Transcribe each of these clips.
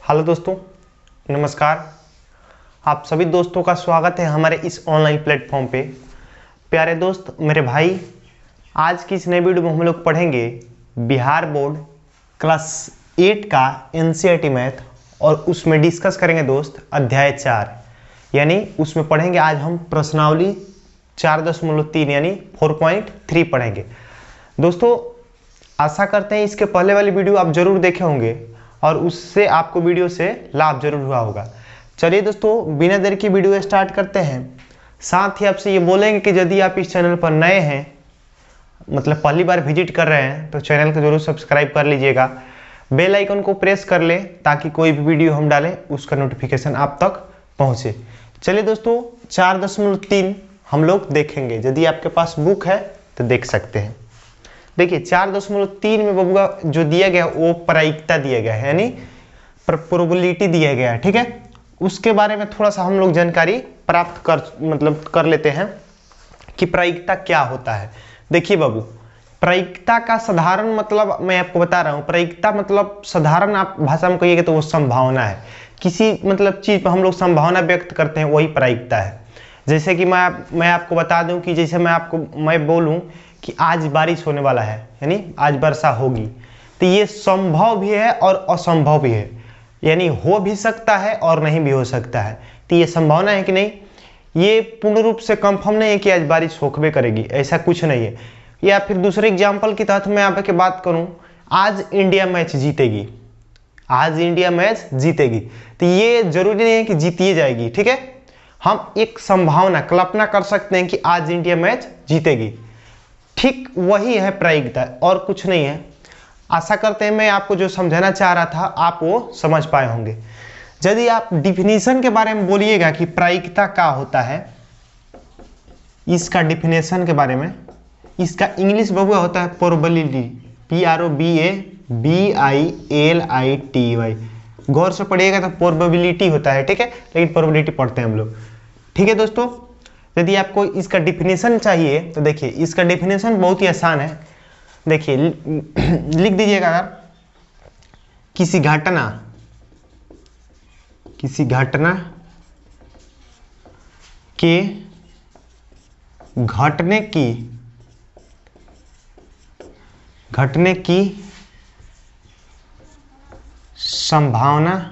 Hello दोस्तों, नमस्कार। आप सभी दोस्तों का स्वागत है हमारे इस ऑनलाइन प्लेटफॉर्म पे। प्यारे दोस्त, मेरे भाई, आज की इस नए वीडियो में हम लोग पढ़ेंगे बिहार बोर्ड क्लास 8 का एनसीईआरटी मैथ और उसमें डिस्कस करेंगे दोस्त अध्याय 4, यानी उसमें पढ़ेंगे आज हम प्रश्नावली 4.3 यानी 4.3 पढ़ेंगे। दोस्तों, आशा करते हैं इसके पहले वाली वीडियो आप जरूर देखे होंगे और उससे आपको वीडियो से लाभ जरूर हुआ होगा। चलिए दोस्तों, बिना देर की वीडियो स्टार्ट करते हैं। साथ ही आपसे ये बोलेंगे कि यदि आप इस चैनल पर नए हैं, मतलब पहली बार विजिट कर रहे हैं, तो चैनल को जरूर सब्सक्राइब कर लीजिएगा। बेल आइकन को प्रेस कर ले ताकि कोई भी वीडियो हम डालें उसका नोटिफिकेशन आप तक पहुंचे। चलिए दोस्तों, 4.3 हम लोग देखेंगे। यदि आपके पास बुक है तो देख सकते हैं। देखिए 4.3 में बबुआ जो दिया गया वो प्रायिकता दिया गया है, यानी प्रोबेबिलिटी दिया गया है। ठीक है, उसके बारे में थोड़ा सा हम लोग जानकारी प्राप्त कर लेते हैं कि प्रायिकता क्या होता है। देखिए बाबू, प्रायिकता का साधारण मतलब मैं आपको बता रहा हूँ। प्रायिकता मतलब साधारण आप भाषा में कहिएगा तो वो संभावना है। किसी मतलब चीज पर हम लोग संभावना व्यक्त करते हैं, वही प्रायिकता है। जैसे कि मैं आपको बता दूं कि जैसे मैं बोलूं कि आज बारिश होने वाला है, यानी आज वर्षा होगी, तो ये संभव भी है और असंभव भी है, यानी हो भी सकता है और नहीं भी हो सकता है। तो ये संभावना है कि नहीं, ये पूर्ण रूप से कंफर्म नहीं है कि आज बारिश होकबे करेगी, ऐसा कुछ नहीं है। या फिर दूसरे एग्जाम्पल के तहत मैं यहाँ पे बात करूँ, आज इंडिया मैच जीतेगी, आज इंडिया मैच जीतेगी, तो ये जरूरी नहीं है कि जीती जाएगी। ठीक है, हम एक संभावना कल्पना कर सकते हैं कि आज इंडिया मैच जीतेगी। ठीक वही है प्रायिकता, और कुछ नहीं है। आशा करते हैं मैं आपको जो समझाना चाह रहा था आप वो समझ पाए होंगे। यदि आप डिफिनीशन के बारे में बोलिएगा कि प्रायिकता क्या होता है, इसका डिफिनेशन के बारे में, इसका इंग्लिश बबुआ होता है प्रोबेबिलिटी, PROBABILITY। गौर से पढ़िएगा तो प्रोबेबिलिटी होता है। ठीक है, लेकिन प्रोबेबिलिटी पढ़ते हैं हम लोग। ठीक है दोस्तों, यदि आपको इसका डिफिनेशन चाहिए तो देखिए इसका डिफिनेशन बहुत ही आसान है। देखिए लिख दीजिएगा, अगर किसी घटना के घटने की संभावना,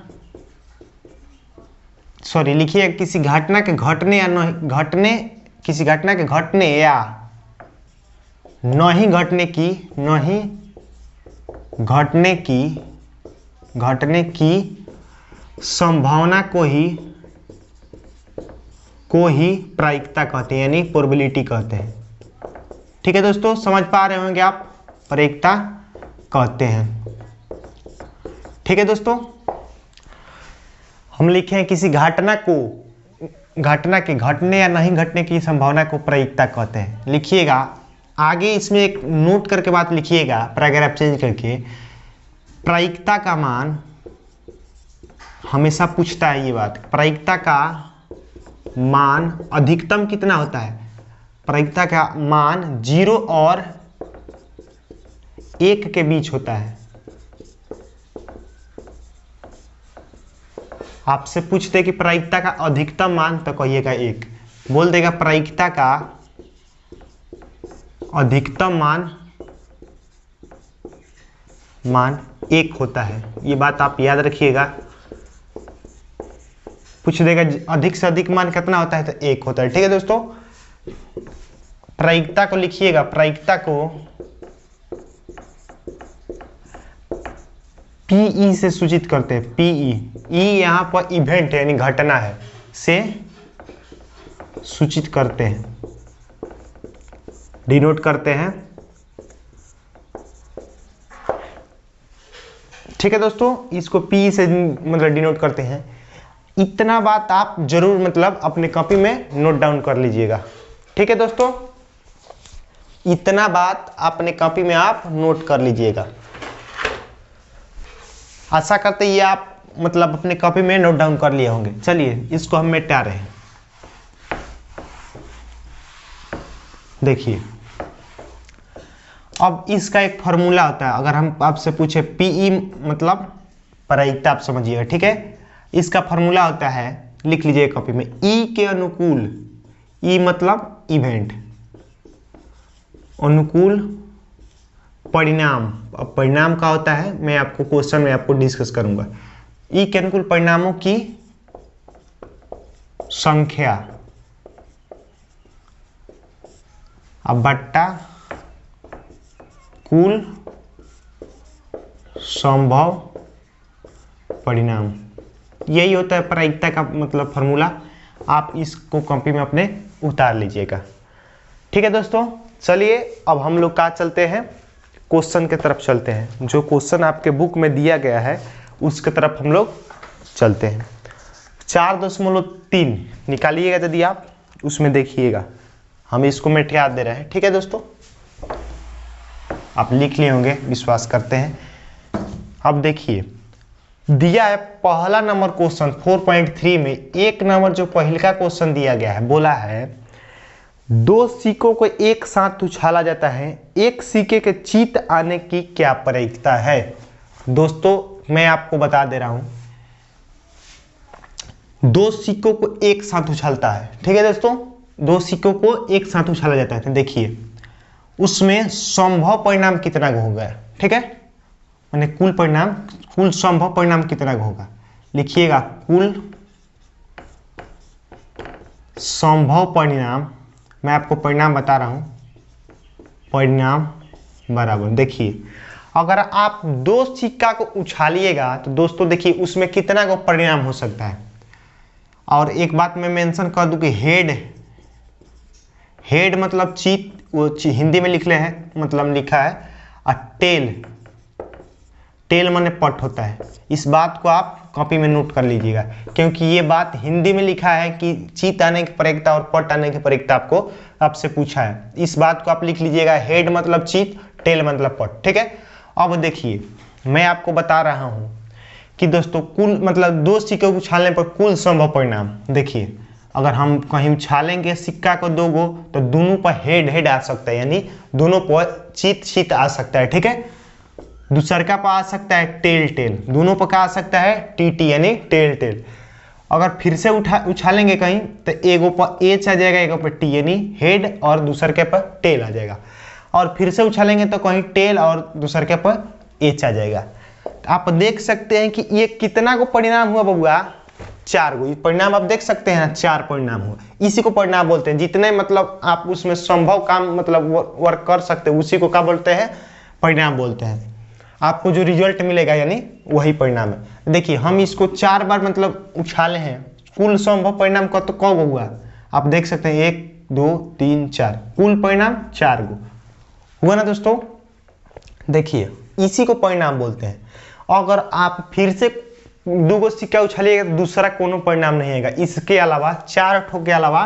सॉरी लिखिए किसी घटना के घटने या नहीं घटने, किसी घटना के घटने या नहीं घटने की संभावना को ही प्रायिकता कहते हैं, यानी प्रोबेबिलिटी कहते हैं। ठीक है दोस्तों, समझ पा रहे होंगे आप, प्रायिकता कहते हैं। ठीक है दोस्तों, हम लिखे हैं किसी घटना के घटने या नहीं घटने की संभावना को प्रायिकता कहते हैं। लिखिएगा आगे, इसमें एक नोट करके बात लिखिएगा, पैराग्राफ चेंज करके। प्रायिकता का मान हमेशा पूछता है ये बात, प्रायिकता का मान अधिकतम कितना होता है। प्रायिकता का मान 0 और 1 के बीच होता है। आपसे पूछते कि प्रायिकता का अधिकतम मान, तो कहिएगा 1। बोल देगा प्रायिकता का अधिकतम मान 1 होता है। ये बात आप याद रखिएगा। पूछ देगा अधिक से अधिक मान कितना होता है, तो 1 होता है। ठीक है दोस्तों, प्रायिकता को लिखिएगा, प्रायिकता को PE से सूचित करते हैं। PE यहाँ पर इवेंट यानी घटना है, से सूचित करते हैं, डिनोट करते हैं। ठीक है दोस्तों, इसको PE से मतलब डिनोट करते हैं। इतना बात आप जरूर मतलब अपने कॉपी में नोट डाउन कर लीजिएगा। ठीक है दोस्तों, इतना बात अपने कॉपी में आप नोट कर लीजिएगा। आशा करते ये आप मतलब अपने कॉपी में नोट डाउन कर लिए होंगे। चलिए इसको हम मिटा रहे हैं। देखिए अब इसका एक फॉर्मूला होता है। अगर हम आपसे पूछे PE मतलब प्रायिकता आप समझिएगा, ठीक है। इसका फॉर्मूला होता है, लिख लीजिए कॉपी में, ई के अनुकूल, ई मतलब इवेंट, अनुकूल परिणाम। अब परिणाम का होता है, मैं आपको क्वेश्चन में आपको डिस्कस करूंगा। ई के अनुकूल परिणामों की संख्या अब बट्टा कुल संभव परिणाम, यही होता है प्रायिकता का मतलब फॉर्मूला। आप इसको कॉपी में अपने उतार लीजिएगा, ठीक है दोस्तों। चलिए अब हम लोग कहाँ चलते हैं, क्वेश्चन के तरफ चलते हैं। जो क्वेश्चन आपके बुक में दिया गया है उसके तरफ हम लोग चलते हैं। 4.3 निकालिएगा यदि आप, उसमें देखिएगा हम इसको मेट याद दे रहे हैं, ठीक है दोस्तों। आप लिख लिए होंगे, विश्वास करते हैं। अब देखिए दिया है पहला नंबर क्वेश्चन 4.3 में, एक नंबर जो पहले का क्वेश्चन दिया गया है, बोला है दो सिक्कों को एक साथ उछाला जाता है, एक सिक्के के जीत आने की क्या प्रायिकता है। दोस्तों मैं आपको बता दे रहा हूं, दो सिक्कों को एक साथ उछालता है, ठीक है दोस्तों, दो सिक्कों को एक साथ उछाला जाता है। तो देखिए उसमें संभव परिणाम कितना होगा, ठीक है, माने कुल परिणाम, कुल संभव परिणाम कितना होगा, लिखिएगा कुल संभव परिणाम। मैं आपको परिणाम बता रहा हूं, परिणाम बराबर, देखिए अगर आप दो सिक्का को उछालिएगा तो दोस्तों देखिए उसमें कितना को परिणाम हो सकता है। और एक बात मैं मेंशन कर दूं कि हेड मतलब चीत, वो हिंदी में लिख ले हैं, मतलब लिखा है, और टेल माने पट होता है। इस बात को आप कॉपी में नोट कर लीजिएगा, क्योंकि ये बात हिंदी में लिखा है कि चीत आने की प्रायिकता और पट आने की प्रायिकता आपको आपसे पूछा है। इस बात को आप लिख लीजिएगा, हेड मतलब चीत, टेल मतलब पट, ठीक है। अब देखिए मैं आपको बता रहा हूं कि दोस्तों कुल मतलब दो सिक्के को उछालने पर कुल संभव परिणाम, देखिए अगर हम कहीं उछालेंगे सिक्का को दो गो तो दोनों पर हेड आ सकता है, यानी दोनों पर चीत आ सकता है, ठीक है। दूसरका पर आ सकता है टेल, दोनों पर क्या आ सकता है टी यानी टेल। अगर फिर से उछालेंगे कहीं तो एगो पर एच आ जाएगा, एगो पर टी यानी हेड, और दूसरके पर टेल आ जाएगा। और फिर से उछालेंगे तो कहीं टेल और दूसरके पर एच आ जाएगा। तो आप देख सकते हैं कि ये कितना को परिणाम हुआ बबुआ, 4 गो परिणाम आप देख सकते हैं, 4 परिणाम हुआ। इसी को परिणाम बोलते हैं, जितने मतलब आप उसमें संभव काम मतलब वर्क कर सकते हैं उसी को क्या बोलते हैं, परिणाम बोलते हैं। आपको जो रिजल्ट मिलेगा यानी वही परिणाम है। देखिए हम इसको 4 बार मतलब उछाले हैं, कुल संभव परिणाम का तो कब हुआ आप देख सकते हैं, 1 2 3 4, कुल परिणाम 4 गो हुआ ना दोस्तों। देखिए इसी को परिणाम बोलते हैं। अगर आप फिर से 2 गो सिक्का उछालिएगा तो दूसरा कोनो परिणाम नहीं आएगा, इसके अलावा 4 ठो के अलावा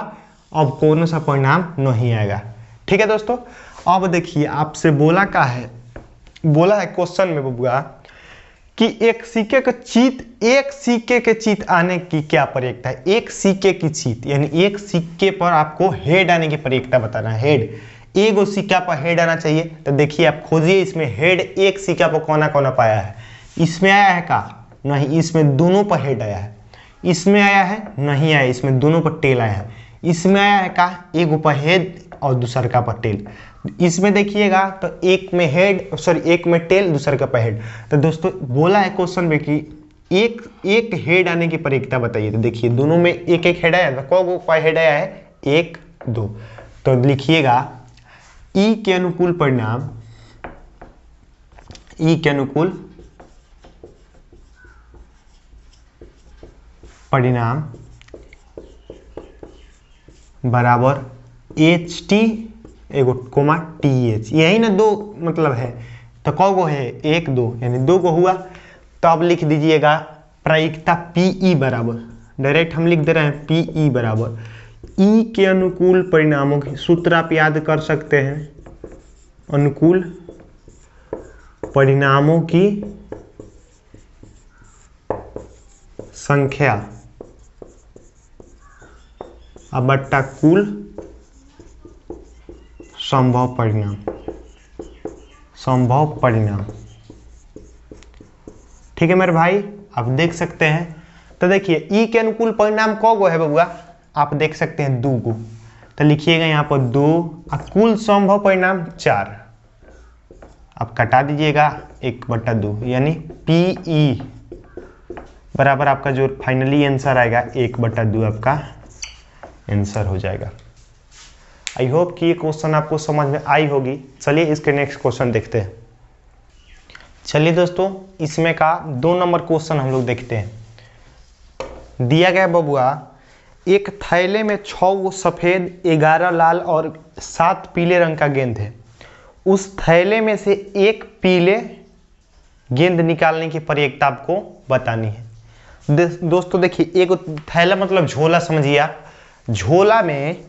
अब कोनो सा परिणाम नहीं आएगा, ठीक है दोस्तों। अब देखिए आपसे बोला क्या है, बोला है क्वेश्चन में बबुआ कि एक सिक्के के चीत आने की क्या प्रायिकता है। एक सिक्के की चीत यानी एक सिक्के पर आपको हेड आने की प्रायिकता बताना है। हेड एगो सिक्का पर हेड आना चाहिए, तो देखिए आप खोजिए इसमें हेड एक सिक्का पर कौन कौन पाया है। इसमें आया है का, नहीं, इसमें दोनों पर हेड आया है। इसमें आया है, नहीं आया, इसमें दोनों पर टेल आया है। इसमें आया है का, एक पर हेड और दूसर का पर टेल। इसमें देखिएगा तो एक में हेड सॉरी एक में टेल दूसरे का पर हेड। तो दोस्तों बोला है क्वेश्चन में कि एक हेड आने की प्रायिकता बताइए। तो देखिए दोनों में एक हेड आया, तो कौन पर हेड आया है, 1 2। तो लिखिएगा ई के अनुकूल परिणाम, ई के अनुकूल परिणाम बराबर एच टी एगो कोमा टी एच, यही ना 2 मतलब है, तो कौ गो है 1 2 यानी 2 गो हुआ। तो अब लिख दीजिएगा प्रायिकता पीई बराबर, डायरेक्ट हम लिख दे रहे हैं पीई बराबर ई के अनुकूल परिणामों के सूत्र आप याद कर सकते हैं, अनुकूल परिणामों की संख्या अब बट्टा कुल संभव परिणाम, संभव परिणाम। ठीक है मेरे भाई, आप देख सकते हैं। तो देखिए ई के अनुकूल परिणाम कौगो है बबुआ, आप देख सकते हैं 2 गो। तो लिखिएगा यहाँ पर 2 और कुल संभव परिणाम 4। अब कटा दीजिएगा 1/2, यानी पीई बराबर आपका जो फाइनली आंसर आएगा 1/2 आपका आंसर हो जाएगा। आई होप कि ये क्वेश्चन आपको समझ में आई होगी। चलिए इसके नेक्स्ट क्वेश्चन देखते हैं। चलिए दोस्तों, इसमें का 2 नंबर क्वेश्चन हम लोग देखते हैं। दिया गया बबुआ, एक थैले में 6 वो सफ़ेद, 11 लाल और 7 पीले रंग का गेंद है। उस थैले में से एक पीले गेंद निकालने की प्रक्रिया आपको बतानी है। दोस्तों देखिए, एक थैला मतलब झोला समझिए आप। झोला में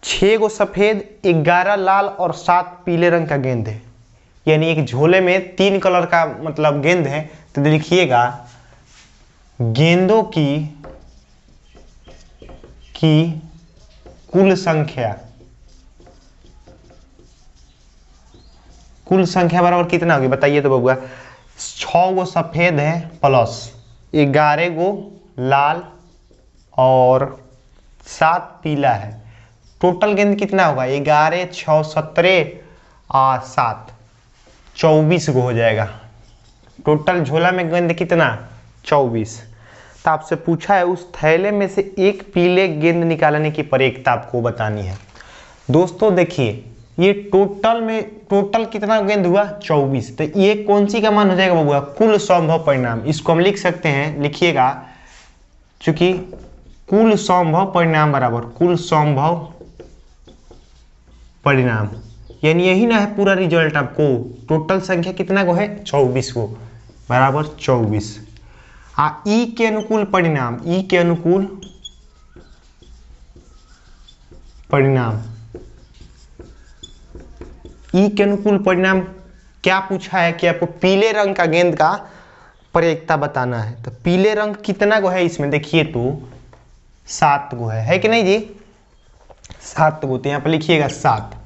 6 गो सफ़ेद, 11 लाल और 7 पीले रंग का गेंद है, यानी एक झोले में 3 कलर का मतलब गेंद है। तो लिखिएगा गेंदों की कुल संख्या बराबर कितना होगी बताइए तो बबुआ। 6 गो सफ़ेद है प्लस 11 गो लाल और 7 पीला है। टोटल गेंद कितना होगा? 11, 6, 17 और 7 24 गो हो जाएगा। टोटल झोला में गेंद कितना? 24। तो आपसे पूछा है उस थैले में से एक पीले गेंद निकालने की प्रक्रिया आपको बतानी है। दोस्तों देखिए, ये टोटल कितना गेंद हुआ? 24। तो ये कौन सी का मान हो जाएगा बबुआ? कुल संभव परिणाम। इसको हम लिख सकते हैं, लिखिएगा, चूंकि कुल संभव परिणाम बराबर कुल संभव परिणाम, यानी यही ना है पूरा रिजल्ट। आपको टोटल संख्या कितना को है? 24 को, बराबर 24। ई के अनुकूल परिणाम, ई के अनुकूल परिणाम, ई के अनुकूल परिणाम क्या पूछा है कि आपको पीले रंग का गेंद का प्रक्रिया बताना है। तो पीले रंग कितना गो है इसमें? देखिए तो 7 गो है कि नहीं जी? 7 गो। तो यहाँ पर लिखिएगा 7।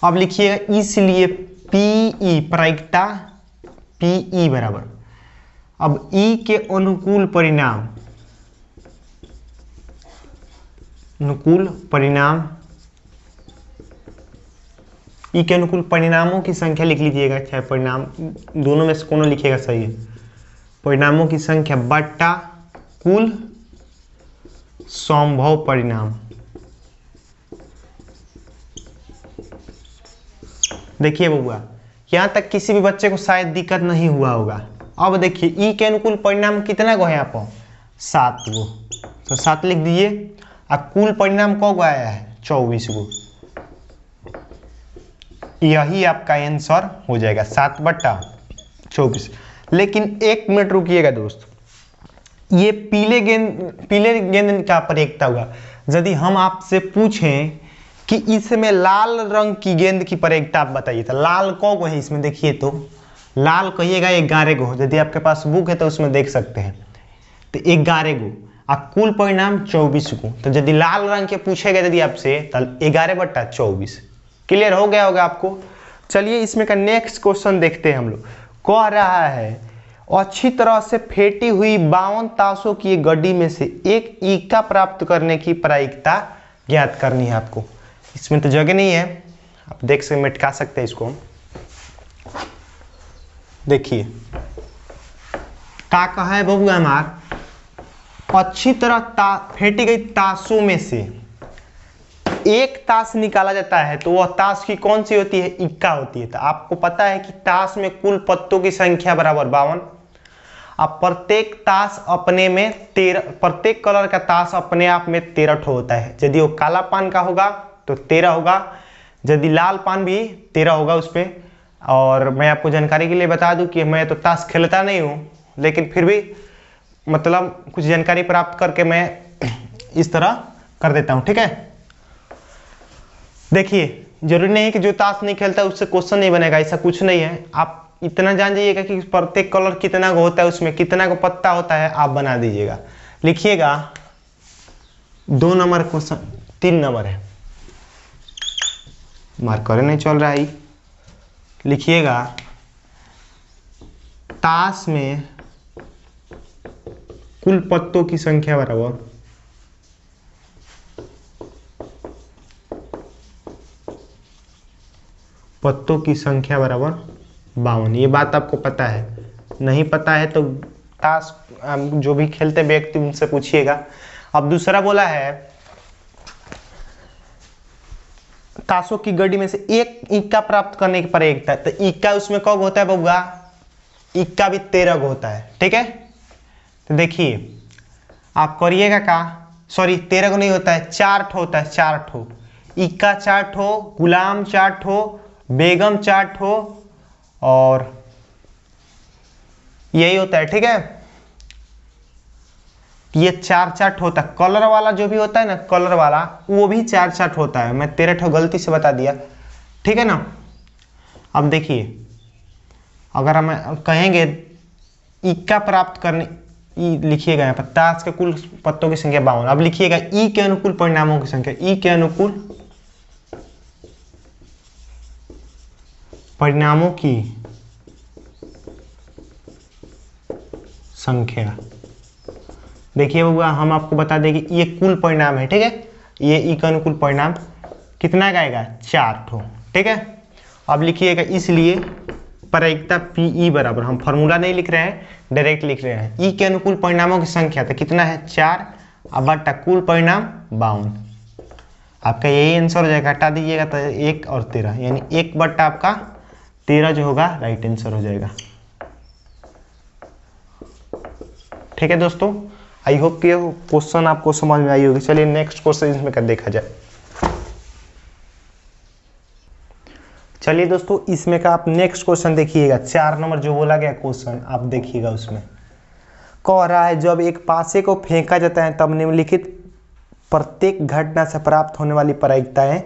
अब लिखिएगा इसलिए पीई प्रक्रिया पीई बराबर, अब ई के अनुकूल परिणाम, ई के अनुकूल परिणामों की संख्या लिख लीजिएगा, चाहे परिणाम दोनों में से कोनो लिखिएगा सही है। परिणामों की संख्या बट्टा कुल संभव परिणाम। देखिए बबुआ, यहां तक किसी भी बच्चे को शायद दिक्कत नहीं हुआ होगा। अब देखिए ई के अनुकूल परिणाम कितना गो है? यहाँ पर 7 गो। तो 7 लिख दीजिए। और कुल परिणाम कौ गो आया है? 24 गो। यही आपका आंसर हो जाएगा 7/24। लेकिन 1 मिनट रुकिएगा दोस्त, ये पीले गेंद का प्रक्रिया हुआ। यदि हम आपसे पूछें कि इसमें लाल रंग की गेंद की प्रक्रिया आप बताइए, तो लाल कौ गो है इसमें? देखिए तो लाल कहिएगा 11 गो। यदि आपके पास बुक है तो उसमें देख सकते हैं। तो 11 गो और कुल परिणाम 24 गो। तो यदि लाल रंग के पूछेगा यदि आपसे, तो 11/24। क्लियर हो गया होगा आपको। चलिए इसमें का नेक्स्ट क्वेश्चन देखते हैं हम लोग। कह रहा है अच्छी तरह से फेंटी हुई 52 ताशों की गड्डी में से एक ईका प्राप्त करने की प्रक्रिया ज्ञात करनी है आपको। इसमें तो जगह नहीं है, आप देख सकते, मिटका सकते हैं इसको। देखिए क्या कहा है बबुआ हमार, अच्छी तरह फेंटी गई ताशों में से एक ताश निकाला जाता है, तो वह ताश की कौन सी होती है? इक्का होती है। तो आपको पता है कि ताश में कुल पत्तों की संख्या बराबर 52। अब प्रत्येक ताश अपने में 13, प्रत्येक कलर का ताश अपने आप में 13 ठो होता है। यदि वो काला पान का होगा तो 13 होगा, यदि लाल पान भी 13 होगा उस पर। और मैं आपको जानकारी के लिए बता दूं कि मैं तो ताश खेलता नहीं हूं, लेकिन फिर भी मतलब कुछ जानकारी प्राप्त करके मैं इस तरह कर देता हूं, ठीक है। देखिए जरूरी नहीं है कि जो ताश नहीं खेलता उससे क्वेश्चन नहीं बनेगा, ऐसा कुछ नहीं है। आप इतना जान जाइएगा कि प्रत्येक कलर कितना को होता है, उसमें कितना को पत्ता होता है, आप बना दीजिएगा। लिखिएगा 2 नंबर क्वेश्चन, 3 नंबर है, मार्कर नहीं चल रहा है। लिखिएगा ताश में कुल पत्तों की संख्या बराबर पत्तों की संख्या बराबर 52। ये बात आपको पता है, नहीं पता है तो ताश जो भी खेलते व्यक्ति उनसे पूछिएगा। अब दूसरा बोला है ताशों की गड्डी में से एक इक्का प्राप्त करने पर एक था, तो इक्का उसमें कब होता है बउआ? इक्का भी 13 गो होता है, ठीक है। तो देखिए आप करिएगा का, सॉरी 13 को नहीं होता है, 4 ठो होता है, 4 ठो इक्का, 4 ठो गुलाम, 4 ठो बेगम, 4 ठो और यही होता है, ठीक है। ये 4 ठो होता है। कलर वाला जो भी होता है ना, कलर वाला वो भी 4 होता है। मैं 13 ठो गलती से बता दिया, ठीक है ना। अब देखिए अगर हम कहेंगे इक्का प्राप्त करने, लिखिएगा यहाँ पर ताश के कुल पत्तों की संख्या 52। अब लिखिएगा ई के अनुकूल परिणामों की संख्या, ई के अनुकूल परिणामों की संख्या। देखिए बउआ हम आपको बता दें कि ये कुल परिणाम है, ठीक है। ये ई का अनुकूल परिणाम कितना का आएगा? 4 ठो, ठीक है। अब लिखिएगा इसलिए प्रायिकता पीई बराबर, हम फॉर्मूला नहीं लिख रहे हैं, डायरेक्ट लिख रहे हैं। ई के अनुकूल परिणामों की संख्या तो कितना है? 4 अब बटा कुल परिणाम 52। आपका यही आंसर हो जाएगा, हटा दीजिएगा तो 1 और 13, यानी 1 बटा आपका 13 जो होगा राइट आंसर हो जाएगा, ठीक है दोस्तों। आई होप कि क्वेश्चन आपको समझ में आई होगी। चलिए नेक्स्ट क्वेश्चन इसमें कर देखा जाए। चलिए दोस्तों इसमें का आप नेक्स्ट क्वेश्चन देखिएगा, 4 नंबर जो बोला गया क्वेश्चन आप देखिएगा। उसमें कह रहा है जब एक पासे को फेंका जाता है तब निम्नलिखित प्रत्येक घटना से प्राप्त होने वाली प्रायिकताएं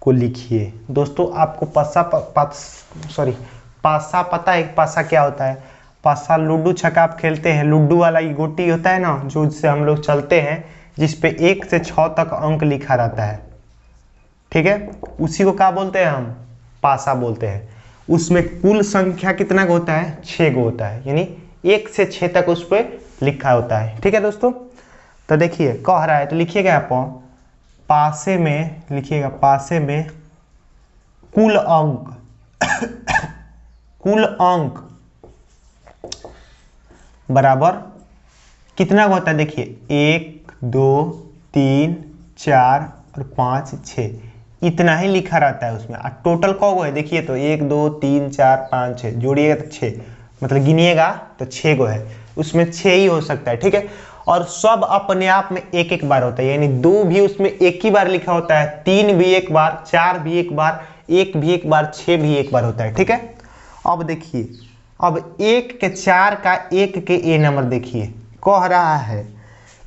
को लिखिए। दोस्तों आपको पासा पता है? पासा क्या होता है? पासा लूडो छक्का आप खेलते हैं, लूडो वाला ये गोटी होता है ना, जो जिससे हम लोग चलते हैं, जिसपे 1 से 6 तक अंक लिखा रहता है, ठीक है। उसी को क्या बोलते हैं हम? पासा बोलते हैं। उसमें कुल संख्या कितना का होता है? 6 गो होता है, यानी 1 से 6 तक उस पर लिखा होता है, ठीक है दोस्तों। तो देखिए कह रहा है, तो लिखिएगा आप पासे में, लिखिएगा पासे में कुल अंक कुल अंक बराबर कितना होता है? देखिए 1 2 3 4 और 5 6, इतना ही लिखा रहता है उसमें। और टोटल कौ है? देखिए तो 1 2 3 4 5 6 जोड़िएगा तो 6, मतलब गिनिएगा तो 6 गो है, उसमें 6 ही हो सकता है, ठीक है। और सब अपने आप में एक एक बार होता है, यानी 2 भी उसमें एक ही बार लिखा होता है, 3 भी एक बार, 4 भी एक बार, 1 भी एक बार, 6 भी एक बार होता है, ठीक है। अब देखिए अब 1 के 4 का 1 के ए नंबर देखिए, कह रहा है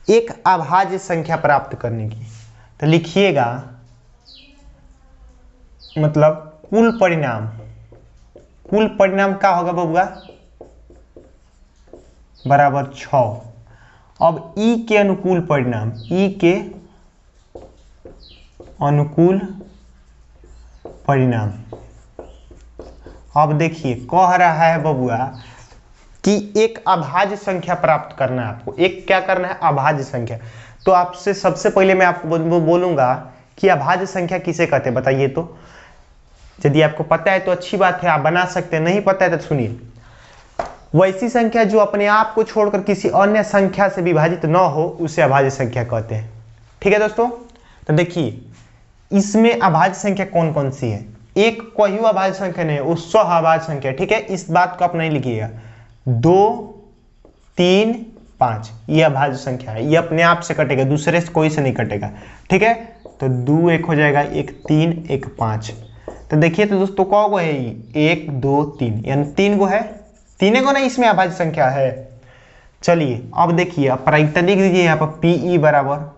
एक अभाज्य संख्या प्राप्त करने की। तो लिखिएगा मतलब कुल परिणाम क्या होगा बबुआ? बराबर 6। अब ई के अनुकूल परिणाम, ई के अनुकूल परिणाम। अब देखिए कह रहा है बबुआ कि एक अभाज्य संख्या प्राप्त करना है आपको। एक क्या करना है? अभाज्य संख्या। तो आपसे सबसे पहले मैं आपको बोलूंगा कि अभाज्य संख्या किसे कहते हैं, बताइए तो। यदि आपको पता है तो अच्छी बात है, आप बना सकते हैं, नहीं पता है तो सुनिए। वैसी संख्या जो अपने आप को छोड़कर किसी अन्य संख्या से विभाजित न हो, उसे अभाज्य संख्या कहते हैं, ठीक है दोस्तों। तो देखिए इसमें अभाज्य संख्या कौन कौन सी है? एक कोई अभाज्य संख्या नहीं है, वो स्वअभाज्य संख्या, ठीक है। इस बात को आप नहीं लिखिएगा। 2 3 5 ये अभाज्य संख्या है, ये अपने आप से कटेगा, दूसरे से कोई से नहीं कटेगा, ठीक है। तो 2 1 हो जाएगा, 1 3 1 5। तो देखिए तो दोस्तों कौ गो है? 1 2 3, यानी 3 गो है, 3 गो नहीं, इसमें अभाज्य संख्या है। चलिए अब देखिए, अब प्रायिकता लिख दीजिए यहाँ पर पीई बराबर,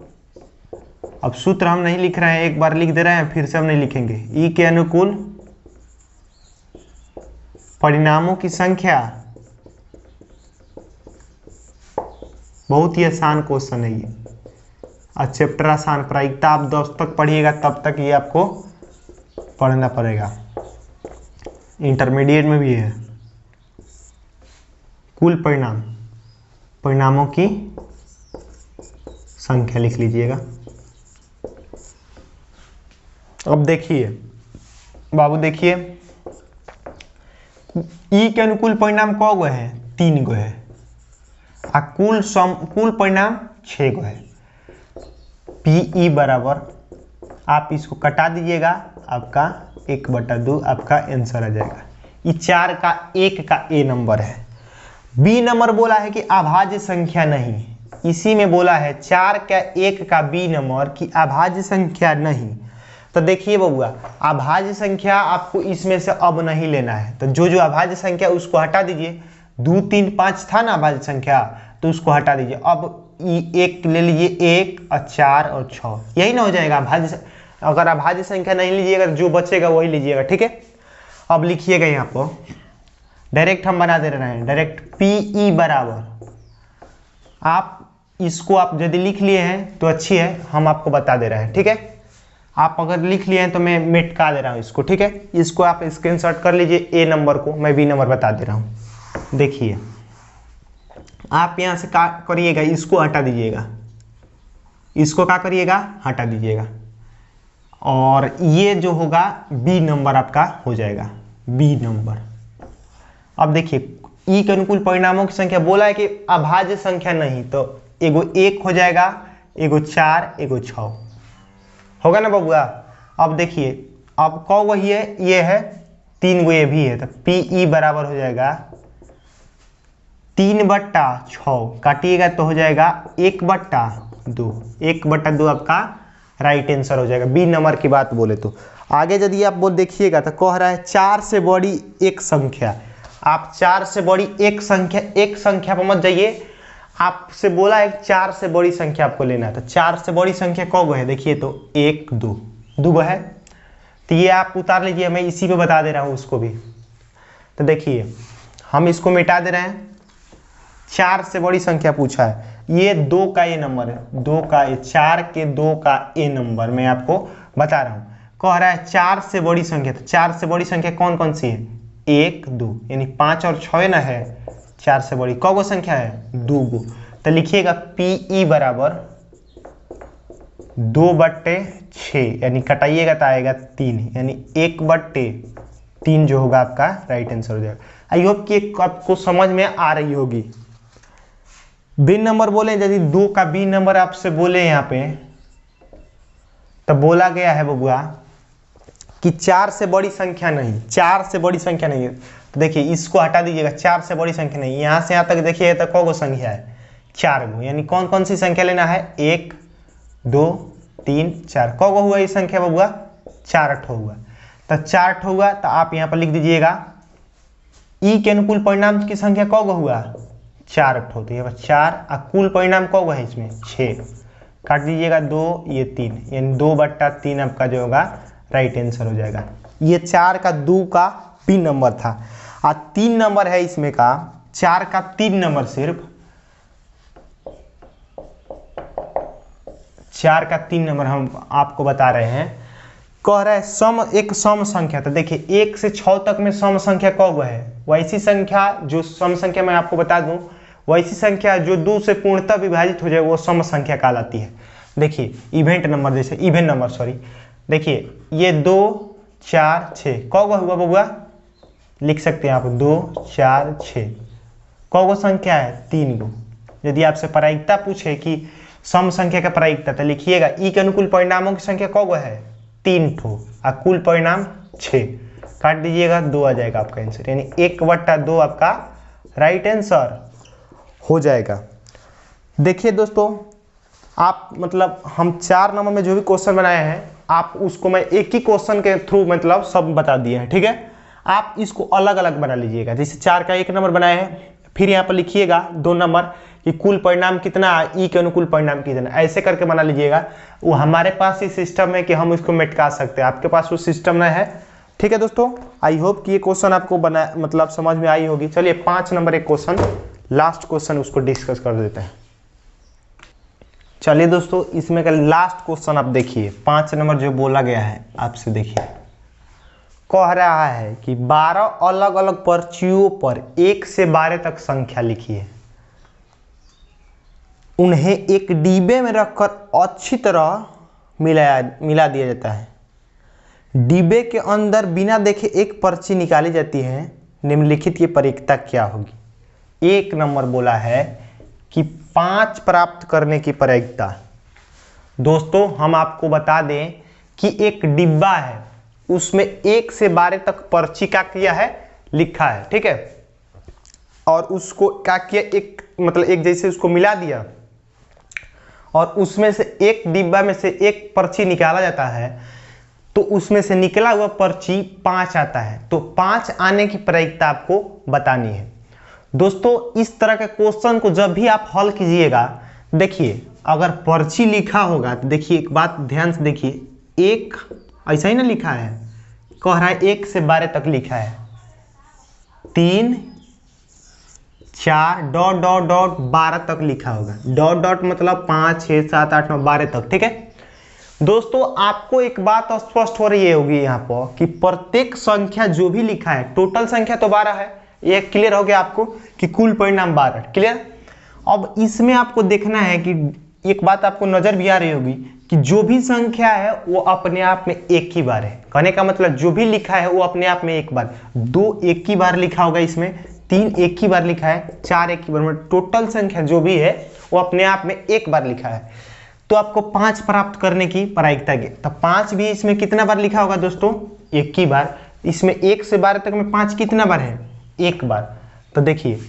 अब सूत्र हम नहीं लिख रहे हैं, एक बार लिख दे रहे हैं, फिर से हम नहीं लिखेंगे। ई के अनुकूल परिणामों की संख्या, बहुत ही आसान क्वेश्चन है ये, और चैप्टर आसान। प्रायिकता आप 10 तक पढ़िएगा तब तक ये आपको पढ़ना पड़ेगा, इंटरमीडिएट में भी है। कुल परिणामों की संख्या लिख लीजिएगा। अब देखिए बाबू, देखिए ई के अनुकूल परिणाम क गो है? 3 गो है। आ कुल परिणाम 6 गो है। पी बराबर, आप इसको कटा दीजिएगा, आपका 1/2 आपका आंसर आ जाएगा। ये 4 का 1 का ए नंबर है। बी नंबर बोला है कि अभाज्य संख्या नहीं, इसी में बोला है 4 का 1 का बी नंबर की अभाज्य संख्या नहीं। तो देखिए बबुआ, अभाज्य संख्या आपको इसमें से अब नहीं लेना है, तो जो अभाज्य संख्या उसको हटा दीजिए। 2 3 5 था ना अभाज्य संख्या, तो उसको हटा दीजिए। अब एक ले लीजिए, 1 और 4 और 6, यही ना हो जाएगा अभाज्य। अगर अभाज्य संख्या नहीं लीजिएगा, जो बचेगा वही लीजिएगा, ठीक है। अब लिखिएगा यहाँ पर, डायरेक्ट हम बना दे रहे हैं, डायरेक्ट पी बराबर, आप इसको आप यदि लिख लिए हैं तो अच्छी है, हम आपको बता दे रहे हैं, ठीक है। आप अगर लिख लिए हैं तो मैं मिटका दे रहा हूँ इसको, ठीक है। इसको आप स्क्रीनशॉट कर लीजिए, ए नंबर को, मैं बी नंबर बता दे रहा हूँ। देखिए आप यहाँ से क्या करिएगा, इसको हटा दीजिएगा, इसको क्या करिएगा, हटा दीजिएगा, और ये जो होगा बी नंबर आपका हो जाएगा, बी नंबर। अब देखिए ई के अनुकूल परिणामों की संख्या बोला है कि अभाज्य संख्या नहीं, तो एगो 1 हो जाएगा, एगो 4, एगो 6 होगा ना बबुआ। अब देखिए अब कौ वही है, ये है 3 गो, ये भी है, तो पी बराबर हो जाएगा 3/6, काटिएगा तो हो जाएगा 1/2, 1/2 आपका राइट आंसर हो जाएगा। बी नंबर की बात बोले तो आगे यदि आप बोल देखिएगा तो कह रहा है 4 से बड़ी एक संख्या। आप 4 से बड़ी एक संख्या पर मत जाइए, आपसे बोला है 4 से बड़ी संख्या आपको लेना है, तो 4 से बड़ी संख्या कौ गो है, देखिए तो 1 2 गो है, तो ये आप उतार लीजिए, मैं इसी पे बता दे रहा हूँ उसको भी। तो देखिए हम इसको मिटा दे रहे हैं, 4 से बड़ी संख्या पूछा है, ये 2 का ए नंबर है, 2 का ए, 4 के 2 का ए नंबर मैं आपको बता रहा हूँ। कह रहा है 4 से बड़ी संख्या, तो 4 से बड़ी संख्या कौन कौन सी है, 1 2, यानी 5 और 6 ना है 4 से बड़ी। कौ गो संख्या है, 2 गो। तो लिखिएगा पी बराबर 2/6, यानी कटाइएगा तो आएगा 3, यानी 1/3 जो होगा आपका राइट आंसर हो जाएगा। आई होप कि आपको समझ में आ रही होगी। बी नंबर बोले, यदि 2 का बी नंबर आपसे बोले यहाँ पे, तो बोला गया है बबुआ कि 4 से बड़ी संख्या नहीं, 4 से बड़ी संख्या नहीं है। तो देखिए इसको हटा दीजिएगा, 4 से बड़ी संख्या नहीं, यहाँ से यहाँ तक देखिए तो कौ गो संख्या है, 4 गो, यानी कौन कौन सी संख्या लेना है, 1 2 3 4। कौ गो हुआ ये संख्या बबुआ, 4 ठो हुआ। तो 4 ठो हुआ, तो आप यहाँ पर लिख दीजिएगा ई के अनुकूल परिणाम की संख्या कौ गो हुआ, 4 ठो, तो ये 4, और कुल परिणाम कौ गो है इसमें, 6, काट दीजिएगा 2, ये 3, यानी 2/3 आपका जो होगा राइट आंसर हो जाएगा। ये 4 का 2 का बी नंबर था, और 3 नंबर है इसमें का, 4 का 3 नंबर, सिर्फ 4 का 3 नंबर हम आपको बता रहे हैं। कह रहा है एक सम संख्या, तो देखिए 1 से 6 तक में सम संख्या कौ गो है, वैसी संख्या जो सम संख्या मैं आपको बता दूं, वैसी संख्या जो 2 से पूर्णतः विभाजित हो जाए वो सम संख्या कहलाती है। देखिए इवेंट नंबर, जैसे इवेंट नंबर, सॉरी, देखिए ये 2 4 6 कौ गो हुआ बबुआ, लिख सकते हैं आप 2 4 6, कौ गो संख्या है, 3 गो। यदि आपसे प्रायिकता पूछे कि सम संख्या का प्रायिकता, तो लिखिएगा ई के अनुकूल परिणामों की संख्या कौ गो है, 3 ठो, और कुल परिणाम 6, काट दीजिएगा 2 आ जाएगा आपका आंसर, यानी 1/2 आपका राइट आंसर हो जाएगा। देखिए दोस्तों, आप मतलब हम 4 नंबर में जो भी क्वेश्चन बनाए हैं, आप उसको मैं एक ही क्वेश्चन के थ्रू मतलब सब बता दिए हैं, ठीक है। आप इसको अलग अलग बना लीजिएगा, जैसे 4 का 1 नंबर बनाए हैं, फिर यहाँ पर लिखिएगा 2 नंबर कि कुल परिणाम कितना, ई के अनुकूल परिणाम कितना, ऐसे करके बना लीजिएगा। वो हमारे पास ही सिस्टम है कि हम इसको मिटका सकते हैं, आपके पास वो सिस्टम नहीं है, ठीक है दोस्तों। आई होप कि ये क्वेश्चन आपको बना मतलब समझ में आई होगी। चलिए 5 नंबर एक क्वेश्चन, लास्ट क्वेश्चन उसको डिस्कस कर देते हैं। चलिए दोस्तों, इसमें का लास्ट क्वेश्चन आप देखिए, 5 नंबर जो बोला गया है आपसे, देखिए कह रहा है कि 12 अलग अलग पर्चियों पर 1 से 12 तक संख्या लिखिए। उन्हें एक डिब्बे में रखकर अच्छी तरह मिला दिया जाता है। डिब्बे के अंदर बिना देखे एक पर्ची निकाली जाती है। निम्नलिखित की प्रयोक्ता क्या होगी? 1 नंबर बोला है कि 5 प्राप्त करने की प्रयोक्ता। दोस्तों हम आपको बता दें कि एक डिब्बा है, उसमें 1 से 12 तक पर्ची क्या किया है, लिखा है, ठीक है। और उसको क्या किया, एक जैसे उसको मिला दिया और उसमें से एक डिब्बा में से एक पर्ची निकाला जाता है, तो उसमें से निकला हुआ पर्ची 5 आता है। तो 5 आने की प्रयोक्ता आपको बतानी है। दोस्तों इस तरह के क्वेश्चन को जब भी आप हल कीजिएगा, देखिए अगर पर्ची लिखा होगा तो देखिए एक बात ध्यान से देखिए, एक ऐसा ही ना लिखा है, कह रहा है 1 से 12 तक लिखा है, 3 4 डॉट डॉट डॉट 12 तक लिखा होगा। डॉट डॉट मतलब 5 6 7 8 9 12 तक, ठीक है। दोस्तों आपको एक बात स्पष्ट हो रही होगी यहाँ पर कि प्रत्येक संख्या जो भी लिखा है, टोटल संख्या तो 12 है, ये क्लियर हो गया आपको कि कुल परिणाम 12, क्लियर। अब इसमें आपको देखना है कि एक बात आपको नजर भी आ रही होगी कि जो भी संख्या है वो अपने आप में एक ही बार है। कहने का मतलब जो भी लिखा है वो अपने आप में एक बार, 2 एक ही बार लिखा होगा, इसमें 3 एक ही बार लिखा है, 4 एक ही बार, मतलब टोटल संख्या जो भी है वो अपने आप में एक बार लिखा है। तो आपको 5 प्राप्त करने की प्रायिकता की, तो 5 भी इसमें कितना बार लिखा होगा दोस्तों, एक ही बार। इसमें 1 से 12 तक में 5 कितना बार है, एक बार। तो देखिए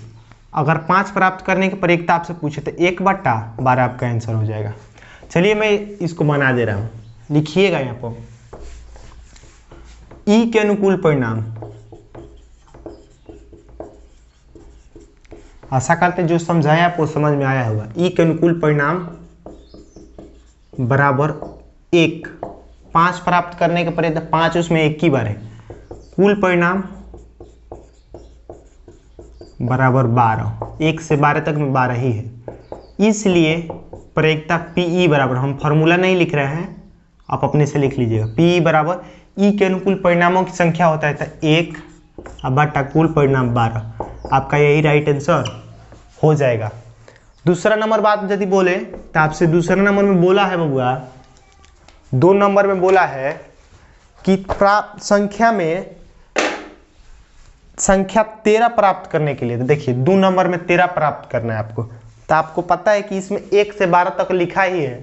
अगर 5 प्राप्त करने की प्रायिकता आपसे पूछे तो 1/12 आपका आंसर हो जाएगा। चलिए मैं इसको बना दे रहा हूं, लिखिएगा यहाँ पर ई के अनुकूल परिणाम। आशा करते जो समझाया आपको समझ में आया होगा। ई के अनुकूल परिणाम बराबर 1, 5 प्राप्त करने के प्रयत्न, 5 उसमें एक ही बार है, कुल परिणाम बराबर 12, 1 से 12 तक में 12 ही है। इसलिए प्रायिकता पीई बराबर, हम फॉर्मूला नहीं लिख रहे हैं, आप अपने से लिख लीजिएगा, पीई बराबर ई के अनुकूल परिणामों की संख्या होता है तो 1 बटा कुल परिणाम 12। आपका यही राइट आंसर हो जाएगा। दूसरा नंबर बात यदि बोले तो आपसे दूसरा नंबर में बोला है बबुआ, 2 नंबर में बोला है कि प्राप्त संख्या 13 प्राप्त करने के लिए। तो देखिए 2 नंबर में 13 प्राप्त करना है आपको, तो आपको पता है कि इसमें 1 से 12 तक लिखा ही है,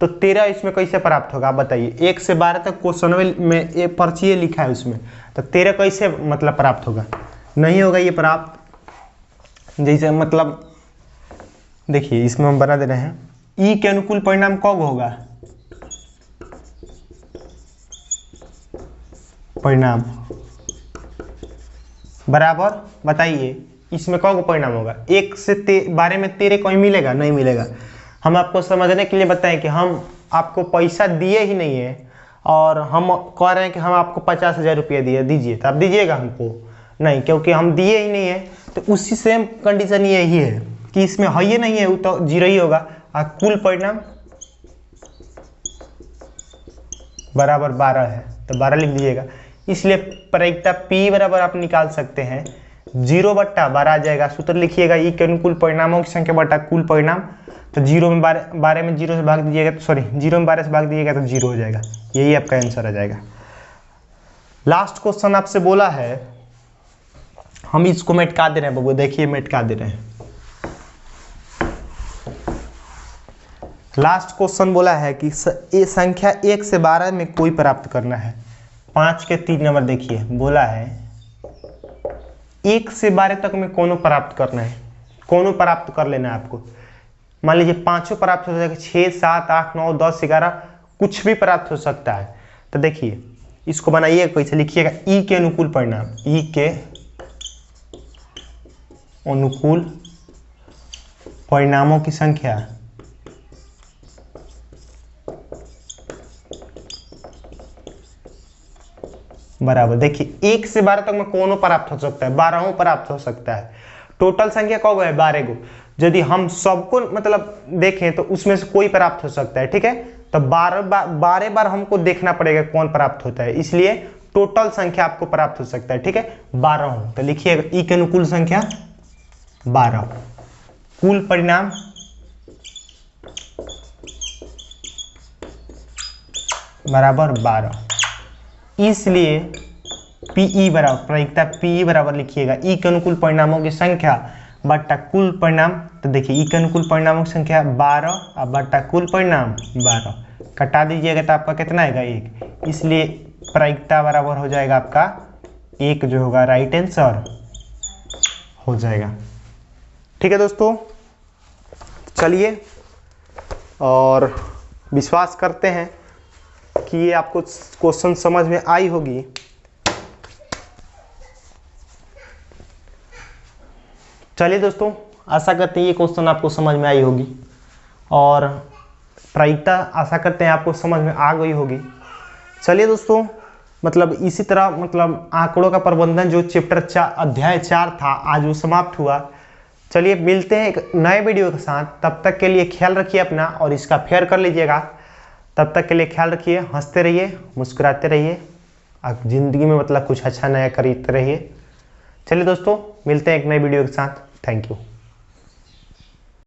तो 13 इसमें कैसे प्राप्त होगा आप बताइए। 1 से 12 तक क्वेश्चन में एक पर्ची लिखा है उसमें, तो 13 कैसे मतलब प्राप्त होगा, नहीं होगा ये प्राप्त। जैसे मतलब देखिए इसमें हम बना दे रहे हैं, ई के अनुकूल परिणाम कब होगा, परिणाम बराबर बताइए इसमें कब परिणाम होगा, 1 से 12 में 13 कहीं मिलेगा, नहीं मिलेगा। हम आपको समझने के लिए बताएं कि हम आपको पैसा दिए ही नहीं है और हम कह रहे हैं कि हम आपको 50,000 रुपया दिए, दीजिए, तो आप दीजिएगा हमको, नहीं, क्योंकि हम दिए ही नहीं है। तो उसी सेम कंडीशन यही है कि इसमें है ही नहीं है, वो तो 0 ही होगा। और कुल परिणाम बराबर 12 है, तो 12 लिख दीजिएगा। इसलिए प्रायिकता P बराबर आप निकाल सकते हैं 0/12 आ जाएगा। सूत्र लिखिएगा, ई के अनुकूल परिणामों की संख्या बटा कुल परिणाम। तो 0 में 12 में 0 से भाग दीजिएगा, तो सॉरी 0 में 12 से भाग दीजिएगा तो 0 हो जाएगा। यही आपका आंसर आ जाएगा। लास्ट क्वेश्चन आपसे बोला है, हम इसको मेटका दे रहे हैं बबू, देखिए मेटका दे रहे हैं। लास्ट क्वेश्चन बोला है कि ये संख्या 1 से 12 में कोई प्राप्त करना है। 5 के 3 नंबर देखिए, बोला है 1 से 12 तक में कोनो प्राप्त करना है, कोनो प्राप्त कर लेना है आपको। मान लीजिए 5 प्राप्त हो जाएगा, 6 7 8 9 10 11 कुछ भी प्राप्त हो सकता है। तो देखिए इसको बनाइए, कैसे लिखिएगा, ई के अनुकूल परिणाम, ई के अनुकूल परिणामों की संख्या बराबर, देखिए 1 से 12 तक में कोनो प्राप्त हो सकता है, 12 प्राप्त हो सकता है। टोटल संख्या कब है, 12 गो। यदि हम सबको मतलब देखें तो उसमें से कोई प्राप्त हो सकता है, ठीक है। तो 12 बार हमको देखना पड़ेगा कौन प्राप्त होता है, इसलिए टोटल संख्या आपको प्राप्त हो सकता है, ठीक है, 12 हो। तो लिखिएगा ई के अनुकूल संख्या 12, कुल परिणाम बराबर 12। इसलिए पीई बराबर प्रायिकता पीई बराबर लिखिएगा ई के अनुकूल परिणामों की संख्या बट्टा कुल परिणाम। तो देखिए ई के अनुकूल परिणामों की संख्या 12 और बट्टा कुल परिणाम 12, कटा दीजिएगा तो आपका कितना आएगा 1। इसलिए प्रायिकता बराबर हो जाएगा आपका 1 जो होगा राइट आंसर हो जाएगा। ठीक है दोस्तों, चलिए और विश्वास करते हैं कि ये आपको क्वेश्चन समझ में आई होगी। चलिए दोस्तों, आशा करते हैं ये क्वेश्चन आपको समझ में आई होगी और प्रायिकता आशा करते हैं आपको समझ में आ गई होगी। चलिए दोस्तों, मतलब इसी तरह मतलब आंकड़ों का प्रबंधन जो चैप्टर 4 अध्याय 4 था आज वो समाप्त हुआ। चलिए मिलते हैं एक नए वीडियो के साथ, तब तक के लिए ख्याल रखिए अपना और इसका फेयर कर लीजिएगा। तब तक के लिए ख्याल रखिए, हंसते रहिए, मुस्कुराते रहिए, आप जिंदगी में मतलब कुछ अच्छा नया करते रहिए। चलिए दोस्तों, मिलते हैं एक नए वीडियो के साथ। Thank you.